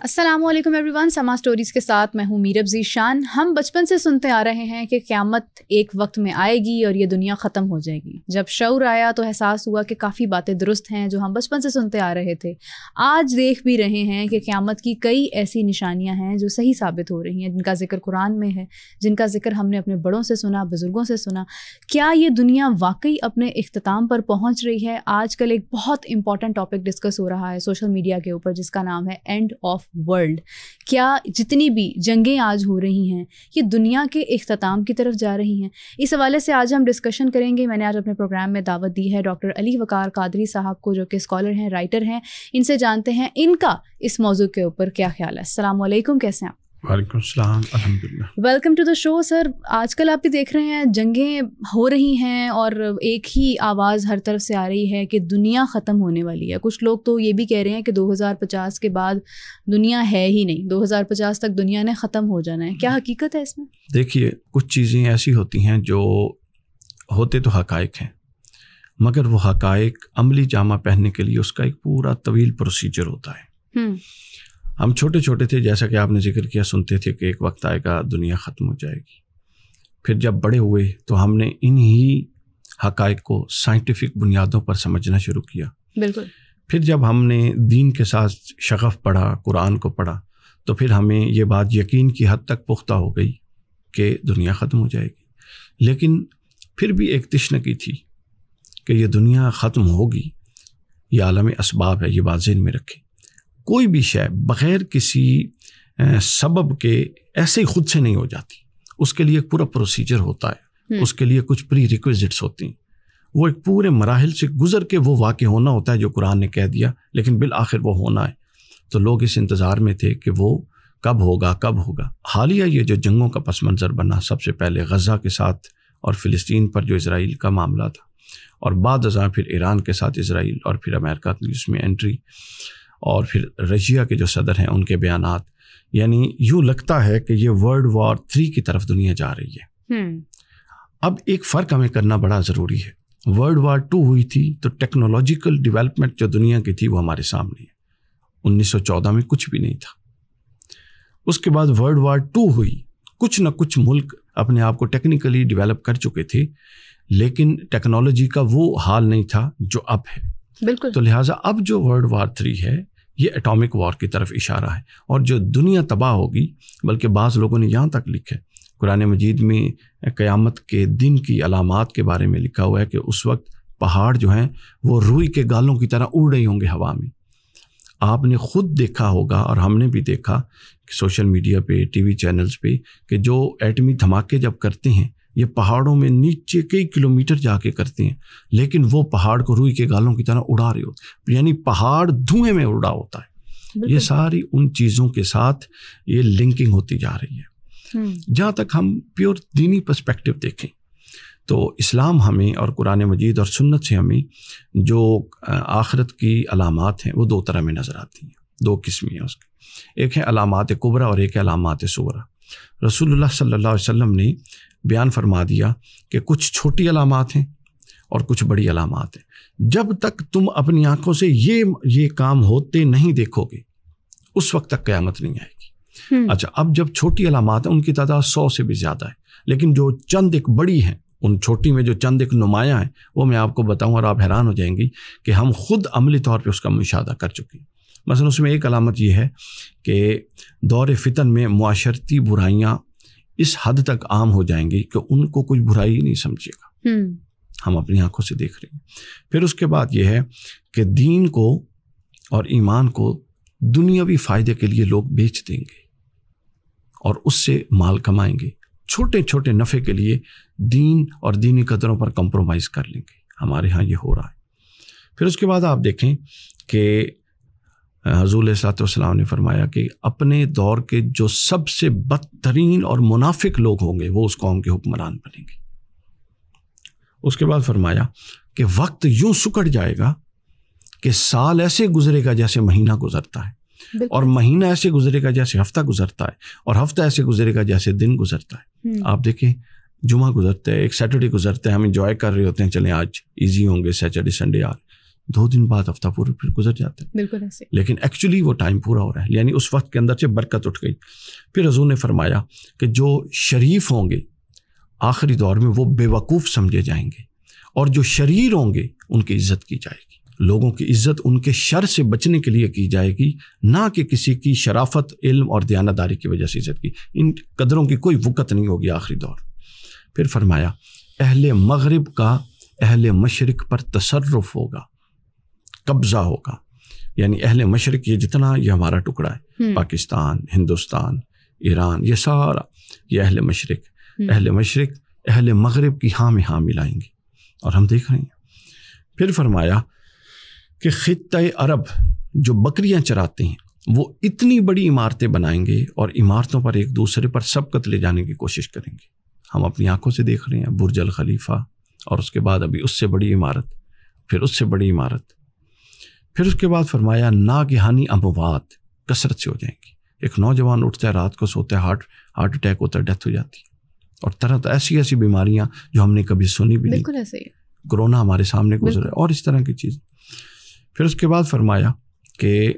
السلام علیکم every one, سما اسٹوریز کے ساتھ میں ہوں میرب ذیشان۔ ہم بچپن سے سنتے آ رہے ہیں کہ قیامت ایک وقت میں آئے گی اور یہ دنیا ختم ہو جائے گی۔ جب شعور آیا تو احساس ہوا کہ کافی باتیں درست ہیں جو ہم بچپن سے سنتے آ رہے تھے۔ آج دیکھ بھی رہے ہیں کہ قیامت کی کئی ایسی نشانیاں ہیں جو صحیح ثابت ہو رہی ہیں، جن کا ذکر قرآن میں ہے، جن کا ذکر ہم نے اپنے بڑوں سے سنا، بزرگوں سے سنا۔ کیا یہ دنیا واقعی اپنے اختتام پر پہنچ رہی ہے؟ آج کل ایک بہت امپورٹنٹ ٹاپک ڈسکس ہو رہا ہے سوشل میڈیا کے اوپر، جس کا نام ہے اینڈ آف ورلڈ۔ کیا جتنی بھی جنگیں آج ہو رہی ہیں یہ دنیا کے اختتام کی طرف جا رہی ہیں؟ اس حوالے سے آج ہم ڈسکشن کریں گے۔ میں نے آج اپنے پروگرام میں دعوت دی ہے ڈاکٹر علی وقار قادری صاحب کو، جو کہ اسکالر ہیں، رائٹر ہیں۔ ان سے جانتے ہیں ان کا اس موضوع کے اوپر کیا خیال ہے۔ السلام علیکم، کیسے ہیں آپ؟ وعلیکم السلام، الحمدللہ۔ ویلکم ٹو دا شو سر۔ آج کل آپ بھی دیکھ رہے ہیں جنگیں ہو رہی ہیں اور ایک ہی آواز ہر طرف سے آ رہی ہے کہ دنیا ختم ہونے والی ہے۔ کچھ لوگ تو یہ بھی کہہ رہے ہیں کہ 2050 کے بعد دنیا ہے ہی نہیں، 2050 تک دنیا نے ختم ہو جانا ہے۔ کیا حقیقت ہے اس میں؟ دیکھیے، کچھ چیزیں ایسی ہوتی ہیں جو ہوتے تو حقائق ہیں، مگر وہ حقائق عملی جامہ پہننے کے لیے اس کا ایک پورا طویل پروسیجر ہوتا ہے۔ ہم چھوٹے چھوٹے تھے، جیسا کہ آپ نے ذکر کیا، سنتے تھے کہ ایک وقت آئے گا دنیا ختم ہو جائے گی۔ پھر جب بڑے ہوئے تو ہم نے انہی حقائق کو سائنٹیفک بنیادوں پر سمجھنا شروع کیا۔ بالکل۔ پھر جب ہم نے دین کے ساتھ شغف پڑھا، قرآن کو پڑھا، تو پھر ہمیں یہ بات یقین کی حد تک پختہ ہو گئی کہ دنیا ختم ہو جائے گی۔ لیکن پھر بھی ایک تشنگی تھی کہ یہ دنیا ختم ہوگی، یہ عالم اسباب ہے، یہ بات ذہن میں رکھیں۔ کوئی بھی شے بغیر کسی سبب کے ایسے ہی خود سے نہیں ہو جاتی، اس کے لیے ایک پورا پروسیجر ہوتا ہے، اس کے لیے کچھ پری ریکویزٹس ہوتی ہیں، وہ ایک پورے مراحل سے گزر کے وہ واقع ہونا ہوتا ہے جو قرآن نے کہہ دیا، لیکن بالآخر وہ ہونا ہے۔ تو لوگ اس انتظار میں تھے کہ وہ کب ہوگا۔ حالیہ یہ جو جنگوں کا پس منظر بنا، سب سے پہلے غزہ کے ساتھ اور فلسطین پر جو اسرائیل کا معاملہ تھا، اور بعد ازاں پھر ایران کے ساتھ اسرائیل، اور پھر امریکہ کی اس میں انٹری، اور پھر رشیا کے جو صدر ہیں ان کے بیانات، یعنی یوں لگتا ہے کہ یہ ورلڈ وار 3 کی طرف دنیا جا رہی ہے۔ اب ایک فرق ہمیں کرنا بڑا ضروری ہے۔ ورلڈ وار 2 ہوئی تھی تو ٹیکنالوجیکل ڈیولپمنٹ جو دنیا کی تھی وہ ہمارے سامنے ہے۔ 1914 میں کچھ بھی نہیں تھا۔ اس کے بعد ورلڈ وار 2 ہوئی، کچھ نہ کچھ ملک اپنے آپ کو ٹیکنیکلی ڈیولپ کر چکے تھے، لیکن ٹیکنالوجی کا وہ حال نہیں تھا جو اب ہے۔ بالکل۔ تو لہٰذا اب جو ورلڈ وار 3 ہے یہ ایٹامک وار کی طرف اشارہ ہے، اور جو دنیا تباہ ہوگی، بلکہ بعض لوگوں نے یہاں تک لکھا ہے، قرآن مجید میں قیامت کے دن کی علامات کے بارے میں لکھا ہوا ہے کہ اس وقت پہاڑ جو ہیں وہ روئی کے گالوں کی طرح اڑ رہے ہوں گے ہوا میں۔ آپ نے خود دیکھا ہوگا اور ہم نے بھی دیکھا سوشل میڈیا پہ، ٹی وی چینلز پہ، کہ جو ایٹمی دھماکے جب کرتے ہیں یہ پہاڑوں میں نیچے کئی کلومیٹر جا کے کرتے ہیں، لیکن وہ پہاڑ کو روئی کے گالوں کی طرح اڑا رہے ہوتے، یعنی پہاڑ دھوئیں میں اڑا ہوتا ہے۔ یہ ساری ان چیزوں کے ساتھ یہ لنکنگ ہوتی جا رہی ہے۔ جہاں تک ہم پیور دینی پرسپیکٹو دیکھیں تو اسلام ہمیں اور قرآن مجید اور سنت سے ہمیں جو آخرت کی علامات ہیں وہ 2 طرح میں نظر آتی ہیں، 2 قسمیں ہیں اس کی۔ ایک ہے علامات کبریٰ اور ایک ہے علامات صغریٰ۔ رسول اللہ صلی اللہ علیہ وسلم نے بیان فرما دیا کہ کچھ چھوٹی علامات ہیں اور کچھ بڑی علامات ہیں۔ جب تک تم اپنی آنکھوں سے یہ کام ہوتے نہیں دیکھو گے اس وقت تک قیامت نہیں آئے گی۔ اچھا، اب جب چھوٹی علامات ہیں ان کی تعداد 100 سے بھی زیادہ ہے، لیکن جو چند ایک بڑی ہیں، ان چھوٹی میں جو چند ایک نمایاں ہیں، وہ میں آپ کو بتاؤں اور آپ حیران ہو جائیں گی کہ ہم خود عملی طور پہ اس کا مشاہدہ کر چکے ہیں۔ مثلا اس میں ایک علامت یہ ہے کہ دور فتن میں معاشرتی برائیاں اس حد تک عام ہو جائیں گی کہ ان کو کوئی برائی نہیں سمجھے گا۔ ہم اپنی آنکھوں سے دیکھ رہے ہیں۔ پھر اس کے بعد یہ ہے کہ دین کو اور ایمان کو دنیاوی فائدے کے لیے لوگ بیچ دیں گے اور اس سے مال کمائیں گے، چھوٹے چھوٹے نفع کے لیے دین اور دینی قدروں پر کمپرومائز کر لیں گے۔ ہمارے ہاں یہ ہو رہا ہے۔ پھر اس کے بعد آپ دیکھیں کہ حضور علیہ الصلوۃ والسلام نے فرمایا کہ اپنے دور کے جو سب سے بدترین اور منافق لوگ ہوں گے وہ اس قوم کے حکمران بنیں گے۔ اس کے بعد فرمایا کہ وقت یوں سکڑ جائے گا کہ سال ایسے گزرے گا جیسے مہینہ گزرتا ہے، اور مہینہ ایسے گزرے گا جیسے ہفتہ گزرتا ہے، اور ہفتہ ایسے گزرے گا جیسے دن گزرتا ہے۔ آپ دیکھیں، جمعہ گزرتا ہے، ایک سیٹرڈے گزرتا ہے، ہم انجوائے کر رہے ہوتے ہیں، چلیں آج ایزی ہوں گے، سیٹرڈے سنڈے 2 دن بعد ہفتہ پورا پھر گزر جاتا ہے. بالکل ایسے. لیکن ایکچولی وہ ٹائم پورا ہو رہا ہے, یعنی اس وقت کے اندر سے برکت اٹھ گئی. پھر حضور نے فرمایا کہ جو شریف ہوں گے آخری دور میں وہ بے وقوف سمجھے جائیں گے, اور جو شریر ہوں گے ان کی عزت کی جائے گی. لوگوں کی عزت ان کے شر سے بچنے کے لیے کی جائے گی, نہ کہ کسی کی شرافت, علم اور دیانتداری کی وجہ سے عزت کی. ان قدروں کی کوئی وقت نہیں ہوگی آخری دور. پھر فرمایا اہل مغرب کا اہل مشرق پر تصرف ہوگا, قبضہ ہوگا. یعنی اہل مشرق یہ جتنا یہ ہمارا ٹکڑا ہے, پاکستان, ہندوستان, ایران, یہ سارا یہ اہل مشرق. اہل مشرق اہل مغرب کی ہاں میں ہاں ملائیں گے, اور ہم دیکھ رہے ہیں. پھر فرمایا کہ خطۂ عرب جو بکریاں چراتے ہیں وہ اتنی بڑی عمارتیں بنائیں گے اور عمارتوں پر ایک دوسرے پر سبقت لے جانے کی کوشش کریں گے. ہم اپنی آنکھوں سے دیکھ رہے ہیں برج الخلیفہ, اور اس کے بعد ابھی اس سے بڑی عمارت, پھر اس سے بڑی عمارت. پھر اس کے بعد فرمایا ناگہانی اموات کثرت سے ہو جائیں گی. ایک نوجوان اٹھتا ہے, رات کو سوتا ہے, ہارٹ اٹیک ہوتا ہے, ڈیتھ ہو جاتی ہے. اور طرح ایسی بیماریاں جو ہم نے کبھی سنی بھی نہیں. بالکل ایسے ہی. کرونا ہمارے سامنے گزرا, اور اس طرح کی چیز. پھر اس کے بعد فرمایا کہ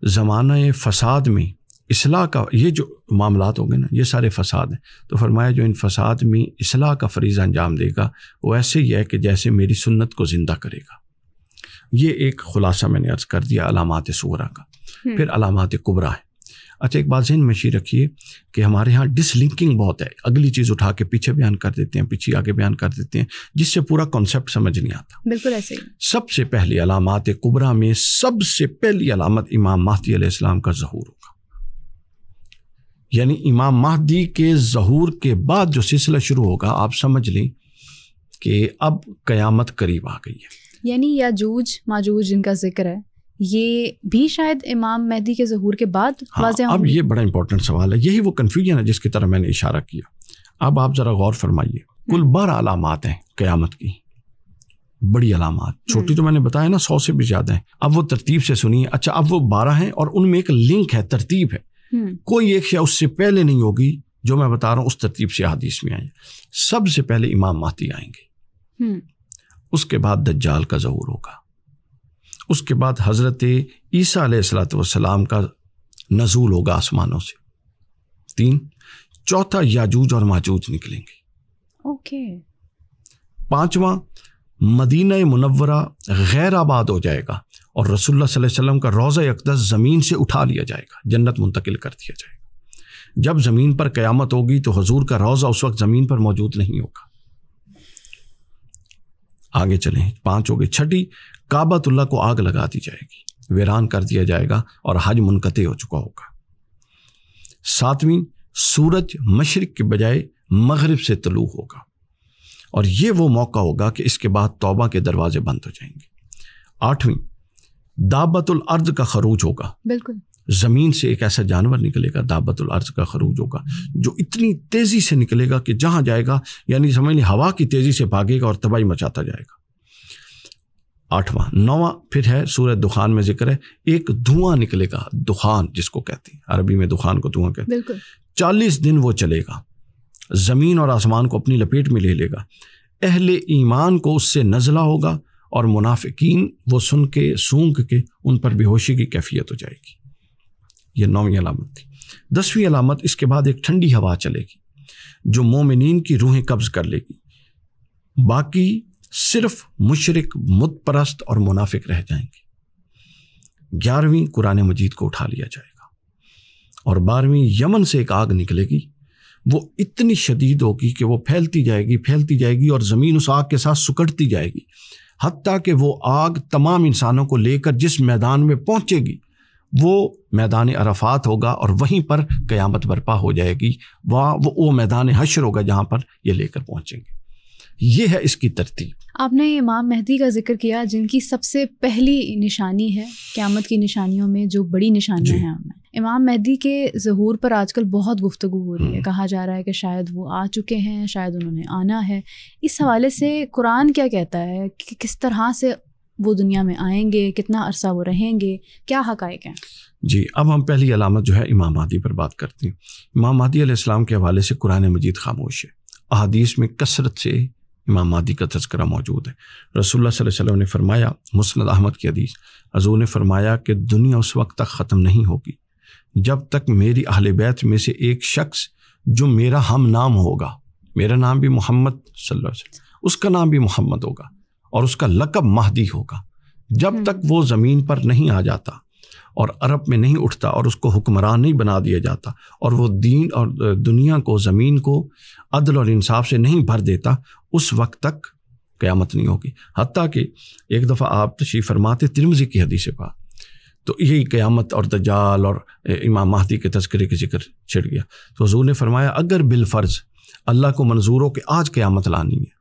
زمانہ فساد میں اصلاح کا یہ جو معاملات ہوں گے نا, یہ سارے فساد ہیں. تو فرمایا جو ان فساد میں اصلاح کا فریضہ انجام دے گا وہ ایسے ہی ہے کہ جیسے میری سنت کو زندہ کرے گا. یہ ایک خلاصہ میں نے عرض کر دیا علامات صغریٰ کا. پھر علامات کبریٰ ہے. اچھا ایک بات ذہن میں رکھیے کہ ہمارے ہاں ڈس لنکنگ بہت ہے, اگلی چیز اٹھا کے پیچھے بیان کر دیتے ہیں, پیچھے آگے بیان کر دیتے ہیں, جس سے پورا کانسیپٹ سمجھ نہیں آتا. بالکل ایسے ہی. سب سے پہلی علامات کبریٰ میں سب سے پہلی علامت امام مہدی علیہ السلام کا ظہور ہوگا. یعنی امام مہدی کے ظہور کے بعد جو سلسلہ شروع ہوگا, آپ سمجھ لیں کہ اب قیامت قریب آ گئی ہے. یعنی یاجوج ماجوج جن کا ذکر ہے یہ بھی شاید امام مہدی کے ظہور کے بعد واضح ہوں گے. اب یہ بڑا امپورٹنٹ سوال ہے, یہی وہ کنفیوژن ہے جس کی طرف میں نے اشارہ کیا. اب آپ ذرا غور فرمائیے, کل 12 علامات ہیں قیامت کی, بڑی علامات. چھوٹی تو میں نے بتایا نا 100 سے بھی زیادہ ہیں. اب وہ ترتیب سے سنیے. اچھا اب وہ 12 ہیں اور ان میں ایک لنک ہے, ترتیب ہے. کوئی ایک شے اس سے پہلے نہیں ہوگی جو میں بتا رہا ہوں, اس ترتیب سے حدیث میں آئے. سب سے پہلے امام مہدی آئیں گے, اس کے بعد دجال کا ظہور ہوگا, اس کے بعد حضرت عیسیٰ علیہ السلام کا نزول ہوگا آسمانوں سے. 3, چوتھا یاجوج اور ماجوج نکلیں گے. اوکے. 5واں مدینہ منورہ غیر آباد ہو جائے گا اور رسول اللہ صلی اللہ علیہ وسلم کا روضہ اقدس زمین سے اٹھا لیا جائے گا, جنت منتقل کر دیا جائے گا. جب زمین پر قیامت ہوگی تو حضور کا روضہ اس وقت زمین پر موجود نہیں ہوگا. آگے چلیں, 5 ہو گئی. 6, کعبۃ اللہ کو آگ لگا دی جائے گی, ویران کر دیا جائے گا اور حج منقطع ہو چکا ہوگا. 7, سورج مشرق کے بجائے مغرب سے طلوع ہوگا, اور یہ وہ موقع ہوگا کہ اس کے بعد توبہ کے دروازے بند ہو جائیں گے. 8, دابۃ الارض کا خروج ہوگا. بالکل. زمین سے ایک ایسا جانور نکلے گا, دابۃ الارض کا خروج ہوگا, جو اتنی تیزی سے نکلے گا کہ جہاں جائے گا یعنی سمجھ لیں ہوا کی تیزی سے بھاگے گا اور تباہی مچاتا جائے گا. 8واں. 9واں پھر ہے سورہ دخان میں ذکر ہے, ایک دھواں نکلے گا, دخان جس کو کہتے ہیں, عربی میں دخان کو دھواں کہتے ہیں. بالکل. 40 دن وہ چلے گا, زمین اور آسمان کو اپنی لپیٹ میں لے لے گا. اہل ایمان کو اس سے نزلہ ہوگا اور منافقین وہ سن کے سونگ کے ان پر بے ہوشی کی کیفیت ہو جائے گی. یہ 9ویں علامت تھی. 10ویں علامت, اس کے بعد ایک ٹھنڈی ہوا چلے گی جو مومنین کی روحیں قبض کر لے گی, باقی صرف مشرک, مت پرست اور منافق رہ جائیں گے. 11ویں, قرآن مجید کو اٹھا لیا جائے گا. اور 12ویں, یمن سے ایک آگ نکلے گی, وہ اتنی شدید ہوگی کہ وہ پھیلتی جائے گی اور زمین اس آگ کے ساتھ سکڑتی جائے گی, حتیٰ کہ وہ آگ تمام انسانوں کو لے کر جس میدان میں پہنچے گی وہ میدان عرفات ہوگا, اور وہیں پر قیامت برپا ہو جائے گی. وہاں وہ میدان حشر ہوگا جہاں پر یہ لے کر پہنچیں گے. یہ ہے اس کی ترتیب. آپ نے امام مہدی کا ذکر کیا جن کی سب سے پہلی نشانی ہے قیامت کی نشانیوں میں جو بڑی نشانیاں ہیں. امام مہدی کے ظہور پر آج کل بہت گفتگو ہو رہی ہے, کہا جا رہا ہے کہ شاید وہ آ چکے ہیں, شاید انہوں نے آنا ہے. اس حوالے سے قرآن کیا کہتا ہے کہ کس طرح سے وہ دنیا میں آئیں گے, کتنا عرصہ وہ رہیں گے, کیا حقائق ہیں؟ جی, اب ہم پہلی علامت جو ہے امام مہدی پر بات کرتے ہیں. امام مہدی علیہ السلام کے حوالے سے قرآن مجید خاموش ہے, احادیث میں کثرت سے امام مہدی کا تذکرہ موجود ہے۔ رسول اللہ صلی اللہ علیہ وسلم نے فرمایا، مسند احمد کی حدیث، حضور نے فرمایا کہ دنیا اس وقت تک ختم نہیں ہوگی جب تک میری اہل بیت میں سے ایک شخص جو میرا ہم نام ہوگا، میرا نام بھی محمد صلی اللہ علیہ وسلم، اس کا نام بھی محمد ہوگا اور اس کا لقب مہدی ہوگا، جب تک وہ زمین پر نہیں آ جاتا اور عرب میں نہیں اٹھتا اور اس کو حکمران نہیں بنا دیا جاتا اور وہ دین اور دنیا کو، زمین کو عدل اور انصاف سے نہیں بھر دیتا، اس وقت تک قیامت نہیں ہوگی۔ حتیٰ کہ ایک دفعہ آپ تشریف فرماتے ترمذی کی حدیث پاک، تو یہی قیامت اور دجال اور امام مہدی کے تذکرے کی ذکر چھڑ گیا، تو حضور نے فرمایا اگر بالفرض اللہ کو منظور ہو کہ آج قیامت لانی ہے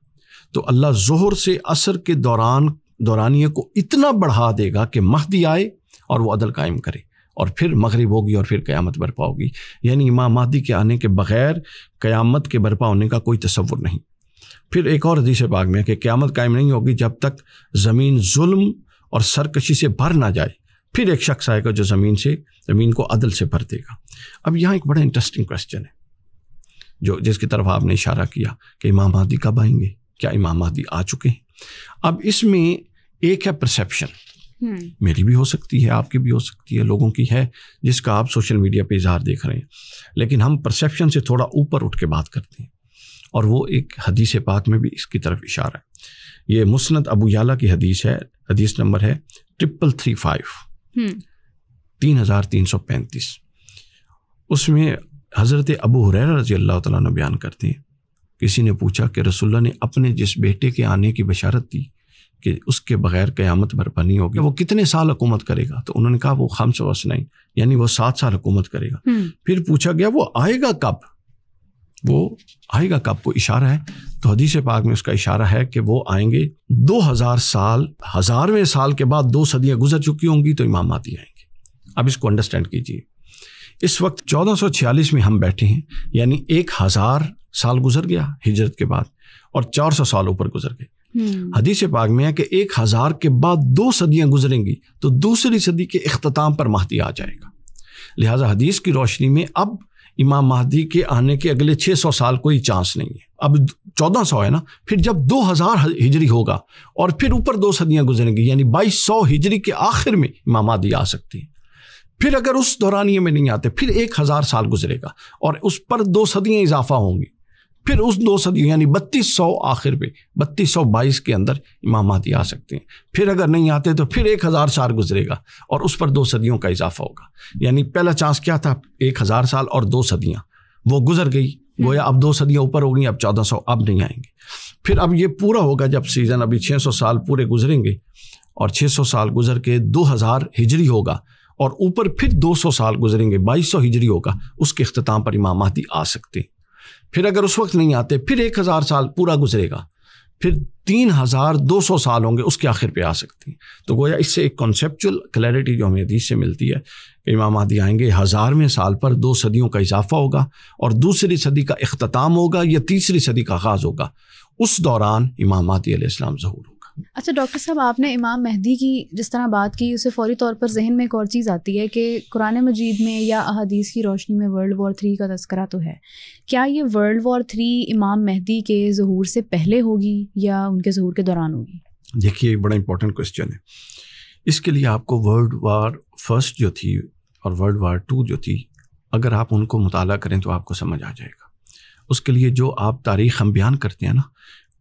تو اللہ ظہر سے عصر کے دورانیے کو اتنا بڑھا دے گا کہ مہدی آئے اور وہ عدل قائم کرے، اور پھر مغرب ہوگی اور پھر قیامت برپا ہوگی۔ یعنی امام مہدی کے آنے کے بغیر قیامت کے برپا ہونے کا کوئی تصور نہیں۔ پھر ایک اور حدیث پاک میں ہے کہ قیامت قائم نہیں ہوگی جب تک زمین ظلم اور سرکشی سے بھر نہ جائے، پھر ایک شخص آئے گا جو زمین کو عدل سے بھر دے گا۔ اب یہاں ایک بڑا انٹرسٹنگ کویسچن ہے جس کی طرف آپ نے اشارہ کیا کہ امام مہدی کب آئیں گے، کیا امام مہدی آ چکے ہیں؟ اب اس میں ایک ہے پرسیپشن، میری بھی ہو سکتی ہے، آپ کی بھی ہو سکتی ہے، لوگوں کی ہے جس کا آپ سوشل میڈیا پہ اظہار دیکھ رہے ہیں، لیکن ہم پرسیپشن سے تھوڑا اوپر اٹھ کے بات کرتے ہیں، اور وہ ایک حدیث پاک میں بھی اس کی طرف اشارہ ہے۔ یہ مسند ابو یعلا کی حدیث ہے، حدیث نمبر ہے 3335 3335۔ اس میں حضرت ابو ہریرہ رضی اللہ تعالیٰ عنہ بیان کرتے ہیں، کسی نے پوچھا کہ رسول اللہ نے اپنے جس بیٹے کے آنے کی بشارت دی کہ اس کے بغیر قیامت برپا نہیں ہوگی، وہ کتنے سال حکومت کرے گا؟ تو انہوں نے کہا وہ 5 سنین، یعنی وہ 7 سال حکومت کرے گا۔ پھر پوچھا گیا وہ آئے گا کب؟ کو اشارہ ہے، تو حدیث پاک میں اس کا اشارہ ہے کہ وہ آئیں گے 2000 سال، 1000ویں سال کے بعد 2 صدیاں گزر چکی ہوں گی تو امام مہدی آئیں گے۔ اب اس کو انڈرسٹینڈ کیجیے، اس وقت 1446 میں ہم بیٹھے ہیں، یعنی 1000 سال گزر گیا ہجرت کے بعد اور 400 سال اوپر گزر گئے۔ حدیث پاک میں ہے کہ 1000 کے بعد 2 صدیاں گزریں گی تو دوسری صدی کے اختتام پر مہدی آ جائے گا۔ لہٰذا حدیث کی روشنی میں اب امام مہدی کے آنے کے اگلے 600 سال کوئی چانس نہیں ہے۔ اب 1400 ہے نا، پھر جب 2000 ہجری ہوگا اور پھر اوپر 2 صدیاں گزریں گی، یعنی 2200 ہجری کے آخر میں امام مہدی آ سکتے ہیں۔ پھر اگر اس دورانیے میں نہیں آتے پھر 1000 سال گزرے گا اور اس پر 2 صدیاں اضافہ ہوں گی، پھر اس 2 صدیوں یعنی 3200 آخر پہ 3222 کے اندر امام مہدی آ سکتے ہیں۔ پھر اگر نہیں آتے تو پھر 1000 سال گزرے گا اور اس پر 2 صدیوں کا اضافہ ہوگا، یعنی پہلا چانس کیا تھا 1000 سال اور 2 صدیاں، وہ گزر گئی، گویا اب 2 صدیاں اوپر ہو گئی، اب 1400 اب نہیں آئیں گے۔ پھر اب یہ پورا ہوگا جب سیزن، ابھی 600 سال پورے گزریں گے اور 600 سال گزر کے 2000 ہجری ہوگا اور اوپر پھر 200 سال گزریں گے، 2200 ہجری ہوگا، اس کے اختتام پر امام مہدی آ سکتے ہیں۔ پھر اگر اس وقت نہیں آتے پھر 1000 سال پورا گزرے گا، پھر 3200 سال ہوں گے، اس کے آخر پہ آ سکتے ہیں۔ تو گویا اس سے ایک کنسیپچول کلیئرٹی جو ہمیں حدیث سے ملتی ہے کہ امام مہدی آئیں گے، 1000ویں سال پر 2 صدیوں کا اضافہ ہوگا اور دوسری صدی کا اختتام ہوگا یا تیسری صدی کا آغاز ہوگا، اس دوران امام مہدی علیہ السلام ظہور ہوگا۔ اچھا ڈاکٹر صاحب، آپ نے امام مہدی کی جس طرح بات کی، اسے فوری طور پر ذہن میں ایک اور چیز آتی ہے کہ قرآن مجید میں یا احادیث کی روشنی میں ورلڈ وار 3 کا تذکرہ تو ہے، کیا یہ ورلڈ وار 3 امام مہدی کے ظہور سے پہلے ہوگی یا ان کے ظہور کے دوران ہوگی؟ دیکھیے ایک بڑا امپورٹنٹ کویسچن ہے۔ اس کے لیے آپ کو ورلڈ وار 1 جو تھی اور ورلڈ وار 2 جو تھی، اگر آپ ان کو مطالعہ کریں تو آپ کو سمجھ آ جائے گا۔ اس کے لیے جو آپ تاریخ ہم بیان کرتے ہیں نا،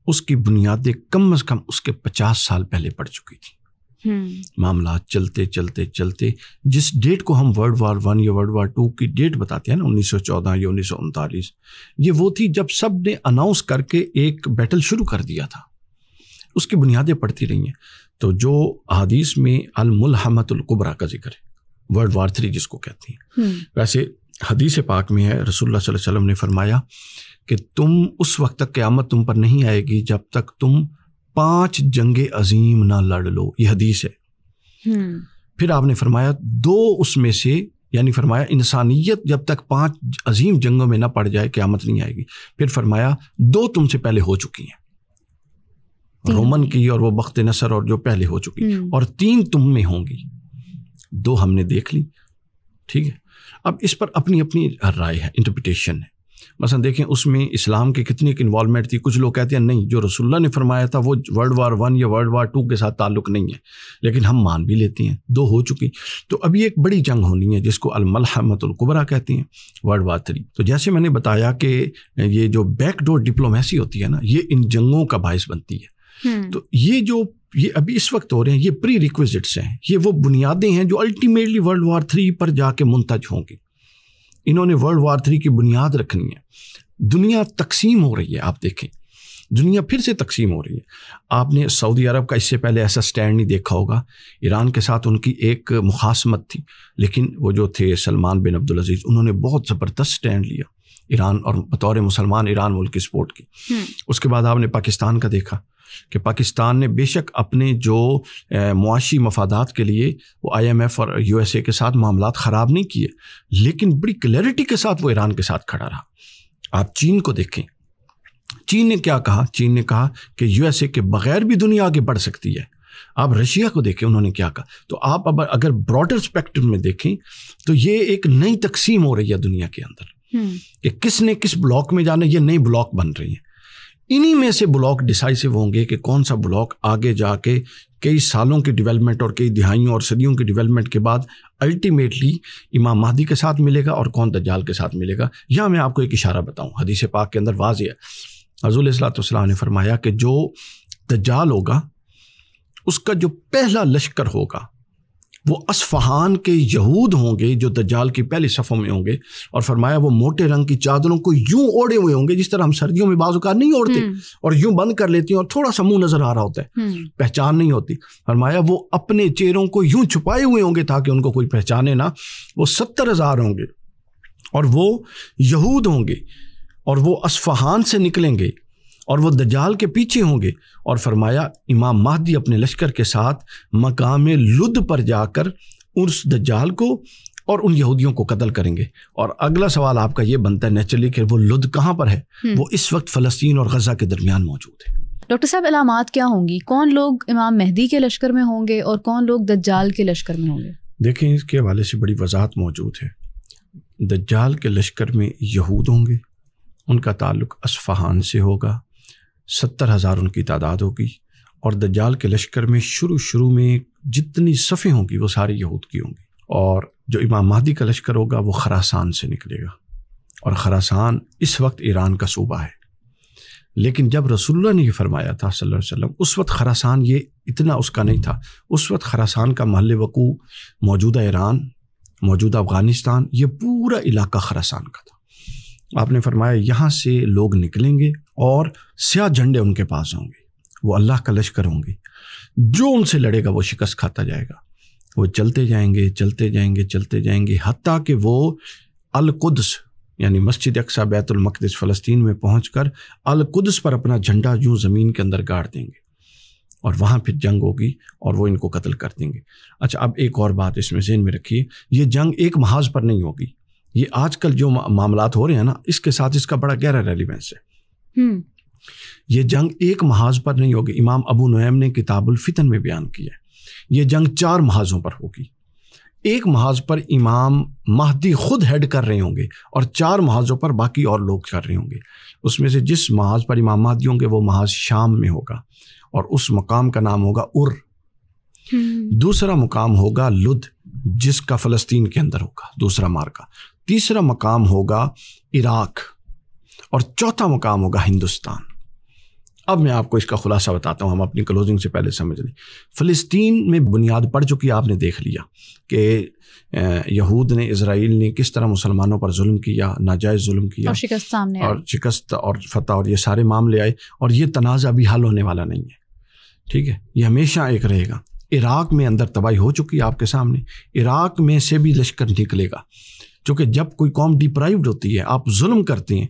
اس کی بنیادیں کم از کم اس کے 50 سال پہلے پڑ چکی تھی۔ معاملات چلتے چلتے چلتے جس ڈیٹ کو ہم ورلڈ وار 1 یا ورلڈ وار 2 کی ڈیٹ بتاتے ہیں نا، 1914 یا 1939، یہ وہ تھی جب سب نے اناؤنس کر کے ایک بیٹل شروع کر دیا تھا، اس کی بنیادیں پڑتی رہی ہیں۔ تو جو احادیث میں الملحمۃ الکبریٰ کا ذکر ہے، ورلڈ وار 3 جس کو کہتے ہیں، ویسے حدیث پاک میں ہے، رسول اللہ صلی اللہ علیہ وسلم نے فرمایا کہ تم اس وقت تک قیامت تم پر نہیں آئے گی جب تک تم 5 جنگ عظیم نہ لڑ لو، یہ حدیث ہے۔ پھر آپ نے فرمایا 2 اس میں سے، یعنی فرمایا انسانیت جب تک 5 عظیم جنگوں میں نہ پڑ جائے قیامت نہیں آئے گی۔ پھر فرمایا 2 تم سے پہلے ہو چکی ہیں، رومن کی اور وہ بخت نصر اور جو پہلے ہو چکی، اور 3 تم میں ہوں گی، 2 ہم نے دیکھ لی، ٹھیک ہے۔ اب اس پر اپنی اپنی رائے ہے، انٹرپریٹیشن ہے۔ مثلا دیکھیں اس میں اسلام کی کتنی ایک انوالومنٹ تھی. کچھ لوگ کہتے ہیں نہیں, جو رسول اللہ نے فرمایا تھا وہ ورلڈ وار 1 یا ورلڈ وار 2 کے ساتھ تعلق نہیں ہے, لیکن ہم مان بھی لیتے ہیں 2 ہو چکی. تو ابھی ایک بڑی جنگ ہونی ہے جس کو الملحمۃ الکبریٰ کہتے ہیں, ورلڈ وار 3. تو جیسے میں نے بتایا کہ یہ جو بیک ڈور ڈپلومیسی ہوتی ہے نا, یہ ان جنگوں کا باعث بنتی ہے. تو یہ ابھی اس وقت ہو رہے ہیں, یہ پری ریکویزٹس ہیں, یہ وہ بنیادیں ہیں جو الٹیمیٹلی ورلڈ وار 3 پر جا کے منتج ہوں گی. انہوں نے ورلڈ وار 3 کی بنیاد رکھنی ہے. دنیا تقسیم ہو رہی ہے, آپ دیکھیں دنیا پھر سے تقسیم ہو رہی ہے. آپ نے سعودی عرب کا اس سے پہلے ایسا سٹینڈ نہیں دیکھا ہوگا. ایران کے ساتھ ان کی ایک مخاصمت تھی, لیکن وہ جو تھے سلمان بن عبدالعزیز, انہوں نے بہت زبردست سٹینڈ لیا ایران, اور بطور مسلمان ایران ملک کی سپورٹ کی. اس کے بعد آپ نے پاکستان کا دیکھا کہ پاکستان نے بے شک اپنے جو معاشی مفادات کے لیے وہ IMF اور USA کے ساتھ معاملات خراب نہیں کیے, لیکن بڑی کلیئرٹی کے ساتھ وہ ایران کے ساتھ کھڑا رہا. آپ چین کو دیکھیں, چین نے کیا کہا؟ چین نے کہا کہ USA کے بغیر بھی دنیا آگے بڑھ سکتی ہے. آپ رشیا کو دیکھیں, انہوں نے کیا کہا. تو آپ اگر براڈر اسپیکٹرم میں دیکھیں تو یہ ایک نئی تقسیم ہو رہی ہے دنیا کے اندر کہ کس نے کس بلاک میں جانا. یہ نئی بلاک بن رہی ہیں. انہی میں سے بلاک ڈیسائسو ہوں گے کہ کون سا بلاک آگے جا کے کئی سالوں کی ڈیولپمنٹ اور کئی دہائیوں اور صدیوں کی ڈیولپمنٹ کے بعد الٹیمیٹلی امام مہدی کے ساتھ ملے گا اور کون دجال کے ساتھ ملے گا. یہاں میں آپ کو ایک اشارہ بتاؤں, حدیث پاک کے اندر واضح ہے. حضور علیہ الصلوۃ والسلام نے فرمایا کہ جو دجال ہوگا اس کا جو پہلا لشکر ہوگا وہ اصفہان کے یہود ہوں گے جو دجال کی پہلی صفوں میں ہوں گے. اور فرمایا وہ موٹے رنگ کی چادروں کو یوں اوڑے ہوئے ہوں گے جس طرح ہم سردیوں میں بعض اوقات نہیں اوڑھتے اور یوں بند کر لیتی ہیں اور تھوڑا سا منہ نظر آ رہا ہوتا ہے, پہچان نہیں ہوتی. فرمایا وہ اپنے چہروں کو یوں چھپائے ہوئے ہوں گے تاکہ ان کو کوئی پہچانے نہ. وہ 70,000 ہوں گے اور وہ یہود ہوں گے اور وہ اصفہان سے نکلیں گے اور وہ دجال کے پیچھے ہوں گے. اور فرمایا امام مہدی اپنے لشکر کے ساتھ مقام لد پر جا کر اس دجال کو اور ان یہودیوں کو قتل کریں گے. اور اگلا سوال آپ کا یہ بنتا ہے نیچرلی کہ وہ لد کہاں پر ہے؟ وہ اس وقت فلسطین اور غزہ کے درمیان موجود ہے. ڈاکٹر صاحب علامات کیا ہوں گی؟ کون لوگ امام مہدی کے لشکر میں ہوں گے اور کون لوگ دجال کے لشکر میں ہوں گے؟ دیکھیں اس کے حوالے سے بڑی وضاحت موجود ہے. دجال کے لشکر میں یہود ہوں گے, ان کا تعلق اصفہان سے ہوگا, 70,000 ان کی تعداد ہوگی. اور دجال کے لشکر میں شروع میں جتنی صفیں ہوں گی وہ ساری یہود کی ہوں گی. اور جو امام مہدی کا لشکر ہوگا وہ خراسان سے نکلے گا, اور خراسان اس وقت ایران کا صوبہ ہے. لیکن جب رسول اللہ نے یہ فرمایا تھا صلی اللہ علیہ وسلم, اس وقت خراسان یہ اتنا اس کا نہیں تھا. اس وقت خراسان کا محل وقوع موجودہ ایران, موجودہ افغانستان, یہ پورا علاقہ خراسان کا تھا. آپ نے فرمایا یہاں سے لوگ نکلیں گے اور سیاہ جھنڈے ان کے پاس ہوں گے, وہ اللہ کا لشکر ہوں گے. جو ان سے لڑے گا وہ شکست کھاتا جائے گا. وہ چلتے جائیں گے چلتے جائیں گے چلتے جائیں گے حتیٰ کہ وہ القدس یعنی مسجد اقصی بیت المقدس فلسطین میں پہنچ کر القدس پر اپنا جھنڈا یوں زمین کے اندر گاڑ دیں گے, اور وہاں پھر جنگ ہوگی اور وہ ان کو قتل کر دیں گے. اچھا اب ایک اور بات اس میں ذہن میں رکھیے, یہ جنگ ایک محاذ پر نہیں ہوگی. یہ آج کل جو معاملات ہو رہے ہیں نا, اس کے ساتھ اس کا بڑا گہرا ریلیونس ہے. یہ جنگ ایک محاذ پر نہیں ہوگی. امام ابو نعیم نے کتاب الفتن میں بیان کیا ہے یہ جنگ 4 محاذوں پر ہوگی. ایک محاذ پر امام مہدی خود ہیڈ کر رہے ہوں گے اور 4 محاذوں پر باقی اور لوگ کر رہے ہوں گے. اس میں سے جس محاذ پر امام مہدی ہوں گے وہ محاذ شام میں ہوگا اور اس مقام کا نام ہوگا ار. دوسرا مقام ہوگا لد جس کا فلسطین کے اندر ہوگا دوسرا مارکا. تیسرا مقام ہوگا عراق اور چوتھا مقام ہوگا ہندوستان. اب میں آپ کو اس کا خلاصہ بتاتا ہوں, ہم اپنی کلوزنگ سے پہلے سمجھ لیں. فلسطین میں بنیاد پڑ چکی, آپ نے دیکھ لیا کہ یہود نے, اسرائیل نے کس طرح مسلمانوں پر ظلم کیا, ناجائز ظلم کیا, اور شکست سامنے اور شکست اور فتح اور یہ سارے معاملے آئے, اور یہ تنازع ابھی حل ہونے والا نہیں ہے. ٹھیک ہے, یہ ہمیشہ ایک رہے گا. عراق میں اندر تباہی ہو چکی ہے آپ کے سامنے. عراق میں سے بھی لشکر نکلے گا, چونکہ جب کوئی قوم ڈپرائیوڈ ہوتی ہے, آپ ظلم کرتے ہیں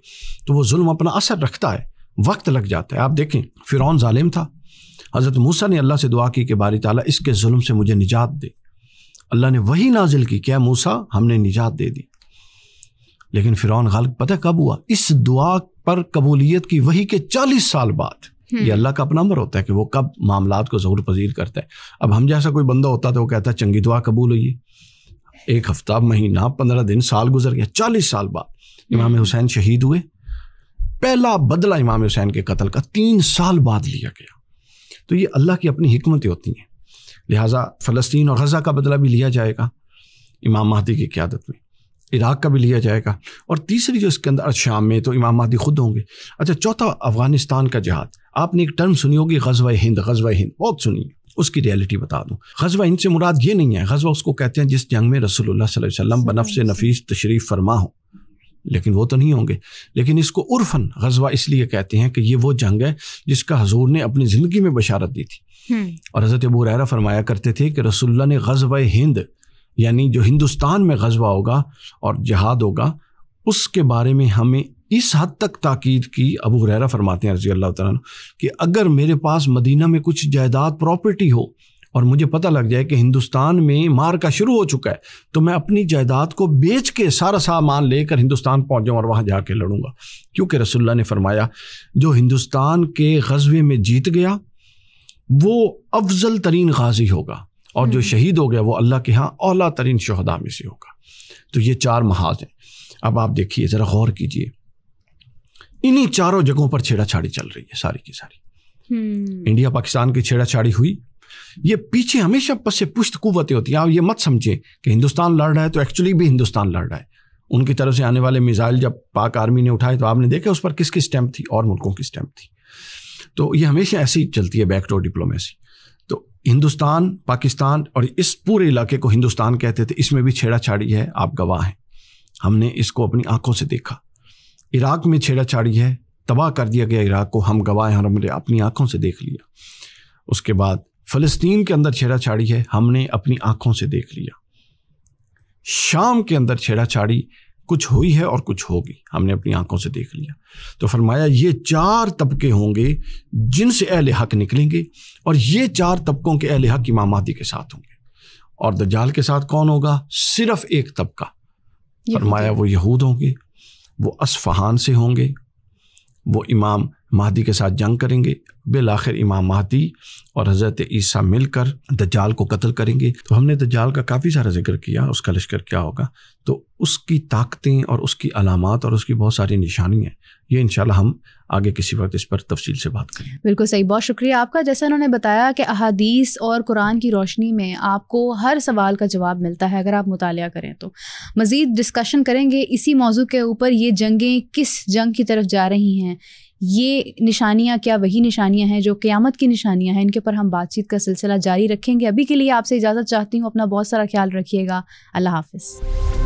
تو وہ ظلم اپنا اثر رکھتا ہے, وقت لگ جاتا ہے. آپ دیکھیں فرعون ظالم تھا, حضرت موسیٰ نے اللہ سے دعا کی کہ باری تعالیٰ اس کے ظلم سے مجھے نجات دے. اللہ نے وہی نازل کی کہ اے موسیٰ ہم نے نجات دے دی. لیکن فرعون غالب پتہ کب ہوا؟ اس دعا پر قبولیت کی وہی کے 40 سال بعد. یہ اللہ کا اپنا امر ہوتا ہے کہ وہ کب معاملات کو ظہور پذیر کرتا ہے. اب ہم جیسا کوئی بندہ ہوتا تو وہ کہتا ہے چنگی دعا قبول ہوئی, 1 ہفتہ, مہینہ, 15 دن, سال گزر گیا. 40 سال بعد امام حسین شہید ہوئے، پہلا بدلہ امام حسین کے قتل کا 3 سال بعد لیا گیا. تو یہ اللہ کی اپنی حکمتیں ہوتی ہیں. لہٰذا فلسطین اور غزہ کا بدلہ بھی لیا جائے گا امام مہدی کی قیادت میں، عراق کا بھی لیا جائے گا، اور تیسری جو اس کے اندر شام میں تو امام مہدی خود ہوں گے. اچھا، چوتھا افغانستان کا جہاد. آپ نے ایک ٹرم سنی ہوگی غزوہ ہند، غزوہ ہند بہت سنی ہے. اس کی ریئلٹی بتا دوں. غزوہ ہند سے مراد یہ نہیں ہے، غزوہ اس کو کہتے ہیں جس جنگ میں رسول اللہ صلی اللہ علیہ وسلم بنفس نفیس تشریف فرما ہو، لیکن وہ تو نہیں ہوں گے. لیکن اس کو عرفاً غزوہ اس لیے کہتے ہیں کہ یہ وہ جنگ ہے جس کا حضور نے اپنی زندگی میں بشارت دی تھی. اور حضرت ابو ہریرہ فرمایا کرتے تھے کہ رسول اللہ نے غزوہ ہند، یعنی جو ہندوستان میں غزوہ ہوگا اور جہاد ہوگا، اس کے بارے میں ہمیں اس حد تک تاکید کی. ابو ہریرہ فرماتے ہیں رضی اللہ تعالیٰ عنہ کہ اگر میرے پاس مدینہ میں کچھ جائیداد پراپرٹی ہو اور مجھے پتہ لگ جائے کہ ہندوستان میں مار کا شروع ہو چکا ہے، تو میں اپنی جائیداد کو بیچ کے سارا سامان لے کر ہندوستان پہنچ جاؤں اور وہاں جا کے لڑوں گا. کیونکہ رسول اللہ نے فرمایا جو ہندوستان کے غزوے میں جیت گیا وہ افضل ترین غازی ہوگا، اور جو شہید ہو گیا وہ اللہ کے ہاں اعلیٰ ترین شہداء میں سے ہوگا. تو یہ 4 محاذ ہیں. اب آپ دیکھیے، ذرا غور کیجئے، انہی 4 جگہوں پر چھیڑا چھاڑی چل رہی ہے ساری کی ساری. انڈیا پاکستان کی چھیڑا چھاڑی ہوئی، یہ پیچھے ہمیشہ پس پشت قوتیں ہوتی ہیں. آپ یہ مت سمجھیں کہ ہندوستان لڑ رہا ہے تو ایکچولی بھی ہندوستان لڑ رہا ہے. ان کی طرف سے آنے والے میزائل جب پاک آرمی نے اٹھائے تو آپ نے دیکھا اس پر کس کی اسٹیمپ تھی، اور ملکوں کی اسٹیمپ تھی. تو یہ ہمیشہ ایسی ہی چلتی ہے بیک ڈور ڈپلومیسی. تو ہندوستان، پاکستان اور اس پورے علاقے کو ہندوستان کہتے تھے، اس میں بھی چھیڑا چھاڑی ہے، آپ گواہ ہیں. ہم نے اس کو اپنی آنکھوں سے دیکھا. عراق میں چھیڑا چھاڑی ہے، تباہ کر دیا گیا عراق کو، ہم گواہ ہیں اور ہم نے اپنی آنکھوں سے دیکھ لیا. اس کے بعد فلسطین کے اندر چھیڑا چھاڑی ہے، ہم نے اپنی آنکھوں سے دیکھ لیا. شام کے اندر چھیڑا چھاڑی کچھ ہوئی ہے اور کچھ ہوگی، ہم نے اپنی آنکھوں سے دیکھ لیا. تو فرمایا یہ 4 طبقے ہوں گے جن سے اہل حق نکلیں گے، اور یہ 4 طبقوں کے اہل حق امام مہدی کے ساتھ ہوں گے. اور دجال کے ساتھ کون ہوگا؟ صرف ایک طبقہ. فرمایا وہ یہود ہوں گے، وہ اصفہان سے ہوں گے، وہ امام مہدی کے ساتھ جنگ کریں گے. بالآخر امام مہدی اور حضرت عیسیٰ مل کر دجال کو قتل کریں گے. تو ہم نے دجال کا کافی سارا ذکر کیا، اس کا لشکر کیا ہوگا، تو اس کی طاقتیں اور اس کی علامات اور اس کی بہت ساری نشانی ہیں. یہ انشاءاللہ ہم آگے کسی وقت اس پر تفصیل سے بات کریں. بالکل صحیح، بہت شکریہ آپ کا. جیسا انہوں نے بتایا کہ احادیث اور قرآن کی روشنی میں آپ کو ہر سوال کا جواب ملتا ہے اگر آپ مطالعہ کریں. تو مزید ڈسکشن کریں گے اسی موضوع کے اوپر، یہ جنگیں کس جنگ کی طرف جا رہی ہیں، یہ نشانیاں کیا وہی نشانیاں ہیں جو قیامت کی نشانیاں ہیں، ان کے اوپر ہم بات چیت کا سلسلہ جاری رکھیں گے. ابھی کے لیے آپ سے اجازت چاہتی ہوں، اپنا بہت سارا خیال رکھیے گا. اللہ حافظ.